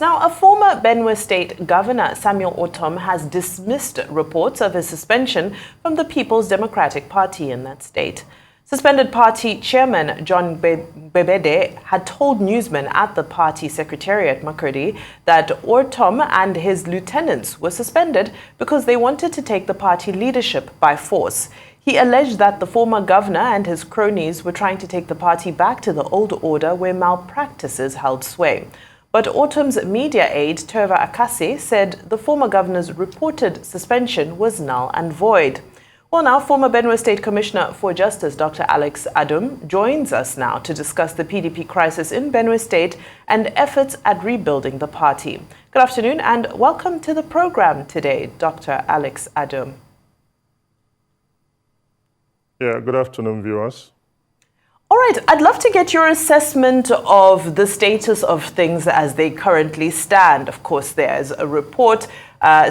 us. Now, a former Benue State Governor, Samuel Adum, has dismissed reports of his suspension from the People's Democratic Party in that state. Suspended party chairman John Bebede had told newsmen at the party secretariat Makurdi that Adum and his lieutenants were suspended because they wanted to take the party leadership by force. He alleged that the former governor and his cronies were trying to take the party back to the old order where malpractices held sway. But Adum's media aide, Terva Akase, said the former governor's reported suspension was null and void. Well, now, former Benue State Commissioner for Justice, Dr. Alex Adum, joins us now to discuss the PDP crisis in Benue State and efforts at rebuilding the party. Good afternoon and welcome to the program today, Dr. Alex Adum. Yeah, good afternoon, viewers. All right, I'd love to get your assessment of the status of things as they currently stand. Of course, there's a report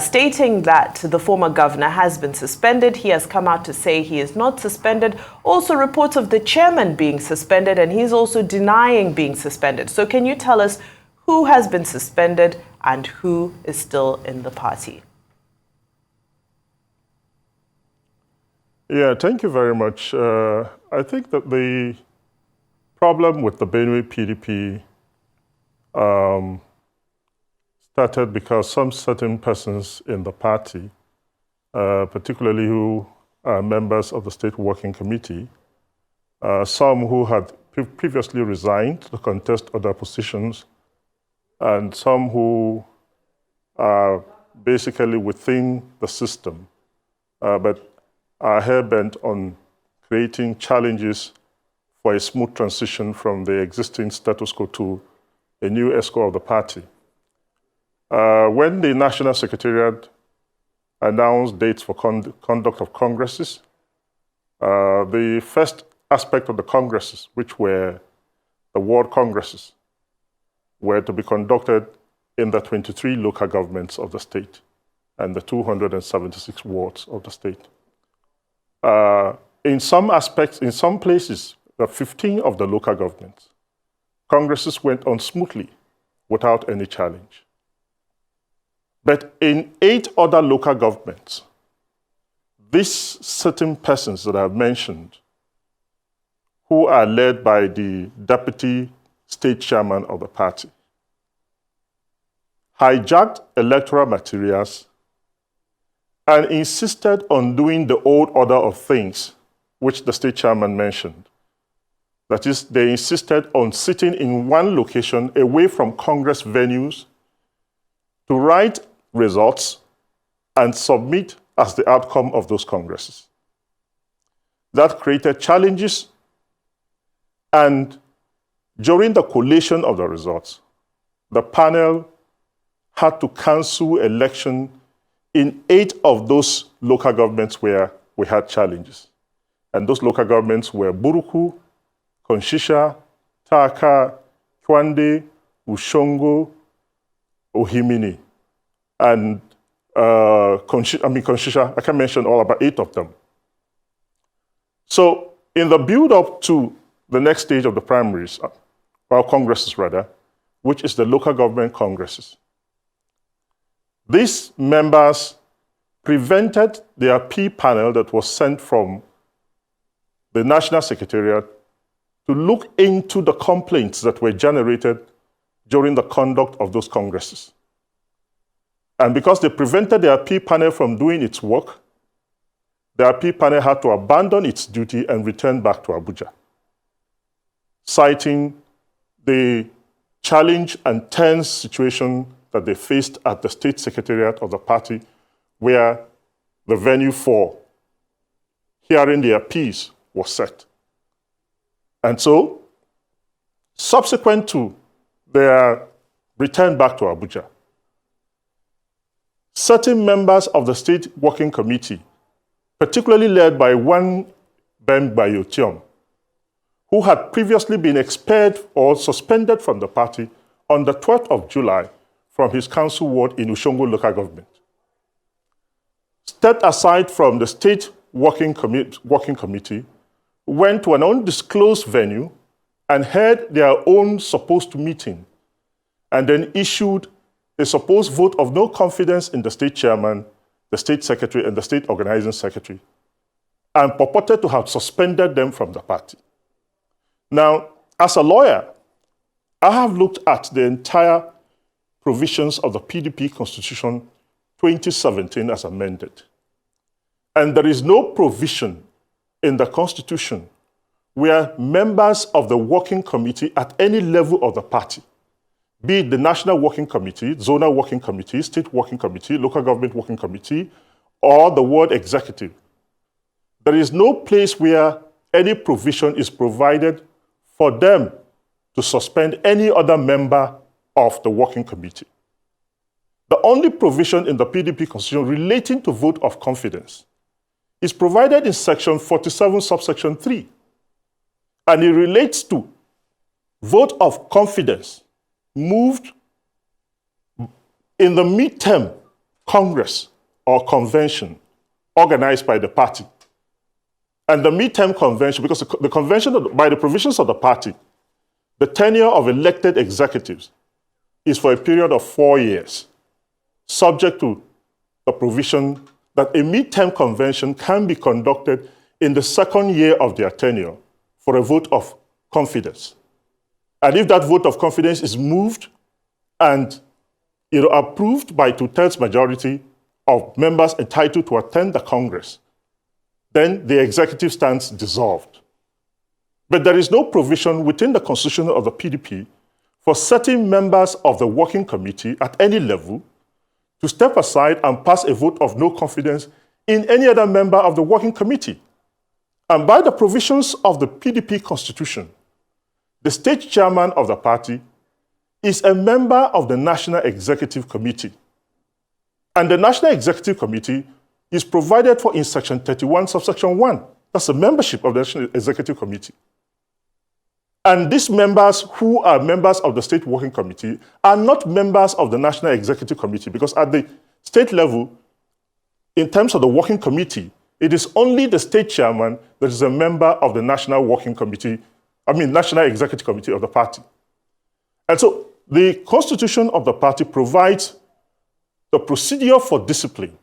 stating that the former governor has been suspended. He has come out to say he is not suspended. Also reports of the chairman being suspended, and he's also denying being suspended. So can you tell us who has been suspended and who is still in the party? Yeah, thank you very much. I think that the problem with the Benue PDP started because some certain persons in the party, particularly who are members of the State Working Committee, some who had previously resigned to contest other positions, and some who are basically within the system, but are hell-bent on creating challenges for a smooth transition from the existing status quo to a new ESCO of the party. When the National Secretariat announced dates for conduct of congresses, the first aspect of the congresses, which were the ward congresses, were to be conducted in the 23 local governments of the state and the 276 wards of the state. In some aspects, in some places, the 15 of the local governments, congresses went on smoothly without any challenge. But in 8 other local governments, these certain persons that I've mentioned, who are led by the deputy state chairman of the party, hijacked electoral materials and insisted on doing the old order of things, which the state chairman mentioned. That is, they insisted on sitting in one location away from Congress venues to write results and submit as the outcome of those congresses. That created challenges, and during the collation of the results, the panel had to cancel election in 8 of those local governments where we had challenges. And those local governments were Buruku, Konshisha, Taka, Kwande, Ushongo, Ohimini, and Konshisha. I can mention all about 8 of them. So in the build-up to the next stage of the primaries, or congresses rather, which is the local government congresses, these members prevented their P panel that was sent from the National Secretariat to look into the complaints that were generated during the conduct of those congresses. And because they prevented their P panel from doing its work, their P panel had to abandon its duty and return back to Abuja, citing the challenge and tense situation that they faced at the state secretariat of the party, where the venue for hearing their Ps was set. And so, subsequent to their return back to Abuja, certain members of the State Working Committee, particularly led by one Ben Bayotiom, who had previously been expelled or suspended from the party on the 12th of July from his council ward in Ushongo local government, stepped aside from the State Working Committee, went to an undisclosed venue and held their own supposed meeting, and then issued a supposed vote of no confidence in the state chairman, the state secretary, and the state organizing secretary, and purported to have suspended them from the party. Now, as a lawyer, I have looked at the entire provisions of the PDP Constitution 2017 as amended. And there is no provision in the Constitution where members of the working committee at any level of the party, be it the National Working Committee, Zonal Working Committee, State Working Committee, Local Government Working Committee, or the Ward Executive, there is no place where any provision is provided for them to suspend any other member of the working committee. The only provision in the PDP Constitution relating to vote of confidence is provided in section 47, subsection 3. And it relates to vote of confidence moved in the midterm Congress or convention organized by the party. And the midterm convention, because the convention, by the provisions of the party, the tenure of elected executives is for a period of 4 years, subject to the provision that a midterm convention can be conducted in the second year of their tenure for a vote of confidence. And if that vote of confidence is moved and approved by 2/3 majority of members entitled to attend the Congress, then the executive stands dissolved. But there is no provision within the constitution of the PDP for certain members of the working committee at any level to step aside and pass a vote of no confidence in any other member of the working committee. And by the provisions of the PDP constitution, the state chairman of the party is a member of the National Executive Committee. And the National Executive Committee is provided for in section 31, subsection 1. That's the membership of the National Executive Committee. And these members who are members of the State Working Committee are not members of the National Executive Committee, because at the state level, in terms of the Working Committee, it is only the state chairman that is a member of the National National Executive Committee of the party. And so the constitution of the party provides the procedure for discipline.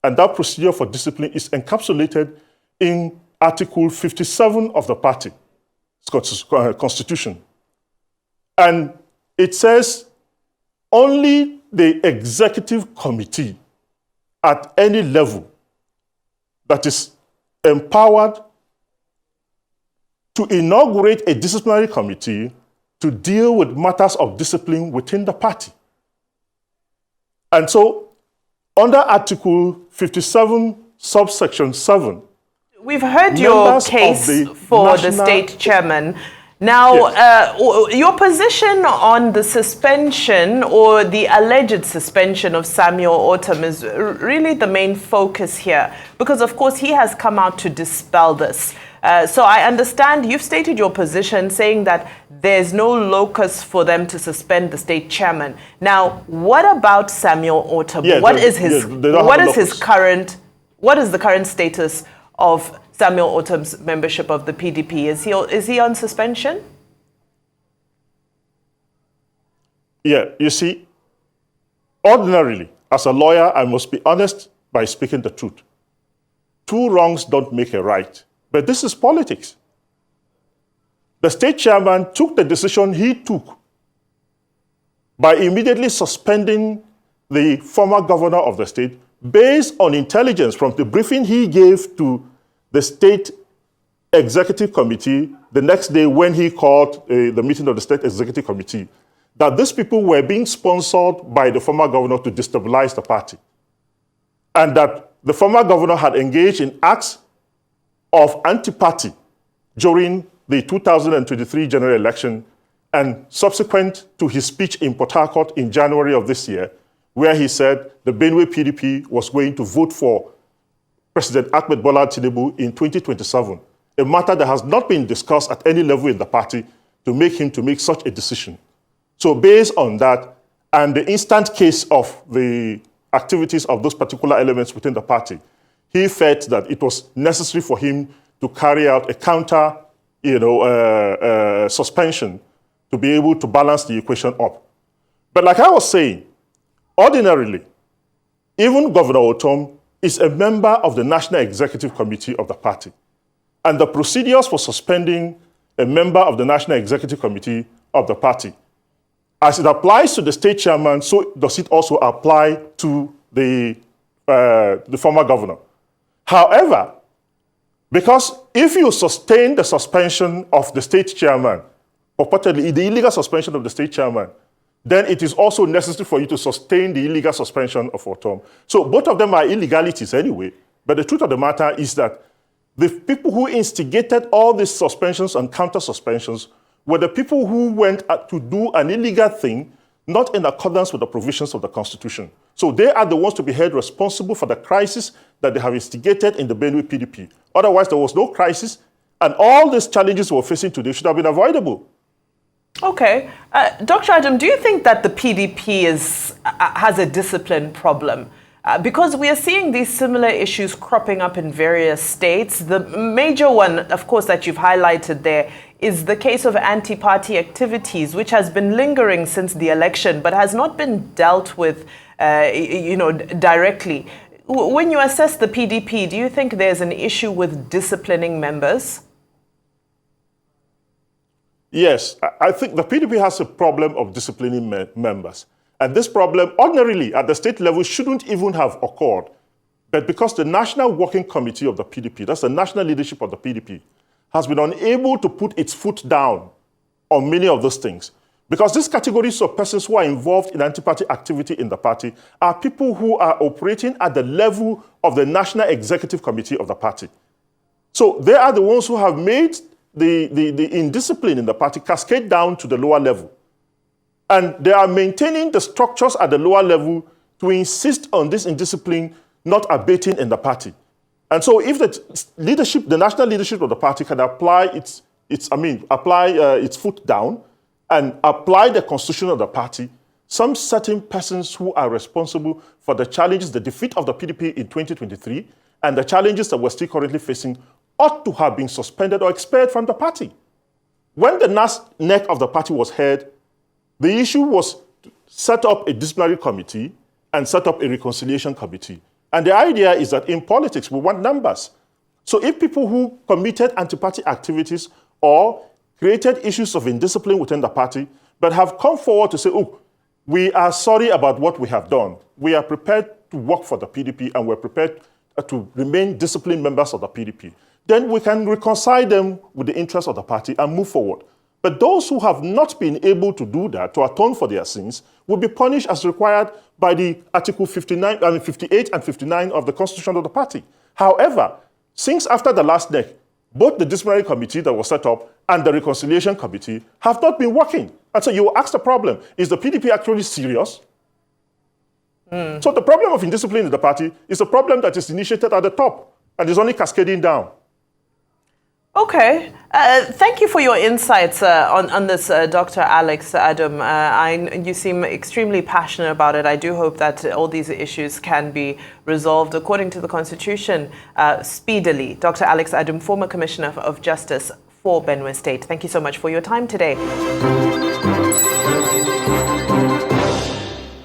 And that procedure for discipline is encapsulated in Article 57 of the party constitution. And it says only the executive committee at any level that is empowered to inaugurate a disciplinary committee to deal with matters of discipline within the party. And so, under Article 57, subsection 7, we've heard your case for the state chairman. Now, yes. Your position on the suspension or the alleged suspension of Samuel Ortom is really the main focus here, because of course he has come out to dispel this. So I understand you've stated your position saying that there's no locus for them to suspend the state chairman. Now, what about Samuel Ortom? Yeah, what is the current status of Samuel Ortom's membership of the PDP? Is he on suspension? Yeah, you see, ordinarily, as a lawyer, I must be honest by speaking the truth. Two wrongs don't make a right. But this is politics. The state chairman took the decision he took by immediately suspending the former governor of the state based on intelligence from the briefing he gave to the state executive committee the next day when he called the meeting of the state executive committee, that these people were being sponsored by the former governor to destabilize the party. And that the former governor had engaged in acts of anti-party during the 2023 general election and subsequent to his speech in Port Harcourt in January of this year, where he said the Benue PDP was going to vote for President Ahmed Bola Tinubu in 2027, a matter that has not been discussed at any level in the party to make him to make such a decision. So based on that and the instant case of the activities of those particular elements within the party, he felt that it was necessary for him to carry out a counter, suspension to be able to balance the equation up. But like I was saying, ordinarily, even Governor Otom is a member of the National Executive Committee of the party. And the procedures for suspending a member of the National Executive Committee of the party, as it applies to the state chairman, so does it also apply to the former governor. However, because if you sustain the suspension of the state chairman, purportedly the illegal suspension of the state chairman, then it is also necessary for you to sustain the illegal suspension of Otom. So both of them are illegalities anyway, but the truth of the matter is that the people who instigated all these suspensions and counter-suspensions were the people who went to do an illegal thing, not in accordance with the provisions of the Constitution. So they are the ones to be held responsible for the crisis that they have instigated in the Benue PDP. Otherwise, there was no crisis, and all these challenges we're facing today should have been avoidable. Okay. Dr. Adum, do you think that the PDP has a discipline problem? Because we are seeing these similar issues cropping up in various states. The major one, of course, that you've highlighted there is the case of anti-party activities, which has been lingering since the election, but has not been dealt with, directly. When you assess the PDP, do you think there's an issue with disciplining members? Yes, I think the PDP has a problem of disciplining members. And this problem, ordinarily, at the state level, shouldn't even have occurred. But because the National Working Committee of the PDP, that's the national leadership of the PDP, has been unable to put its foot down on many of those things. Because these categories of persons who are involved in anti-party activity in the party are people who are operating at the level of the National Executive Committee of the party. So they are the ones who have made the indiscipline in the party cascade down to the lower level. And they are maintaining the structures at the lower level to insist on this indiscipline not abating in the party. And so if the leadership, the national leadership of the party can apply its foot down and apply the constitution of the party, some certain persons who are responsible for the challenges, the defeat of the PDP in 2023, and the challenges that we're still currently facing ought to have been suspended or expelled from the party. When the neck of the party was heard, the issue was to set up a disciplinary committee and set up a reconciliation committee. And the idea is that in politics, we want numbers. So if people who committed anti-party activities or created issues of indiscipline within the party, but have come forward to say, oh, we are sorry about what we have done. We are prepared to work for the PDP and we're prepared to remain disciplined members of the PDP. Then we can reconcile them with the interests of the party and move forward. But those who have not been able to do that, to atone for their sins, will be punished as required by the Article 58 and 59 of the Constitution of the party. However, since after the last neck, both the disciplinary committee that was set up and the reconciliation committee have not been working. And so you will ask the problem, is the PDP actually serious? So the problem of indiscipline in the party is a problem that is initiated at the top and is only cascading down. Okay. Thank you for your insights on this, Dr. Alex Adum. You seem extremely passionate about it. I do hope that all these issues can be resolved according to the Constitution speedily. Dr. Alex Adum, former Commissioner of Justice for Benue State. Thank you so much for your time today.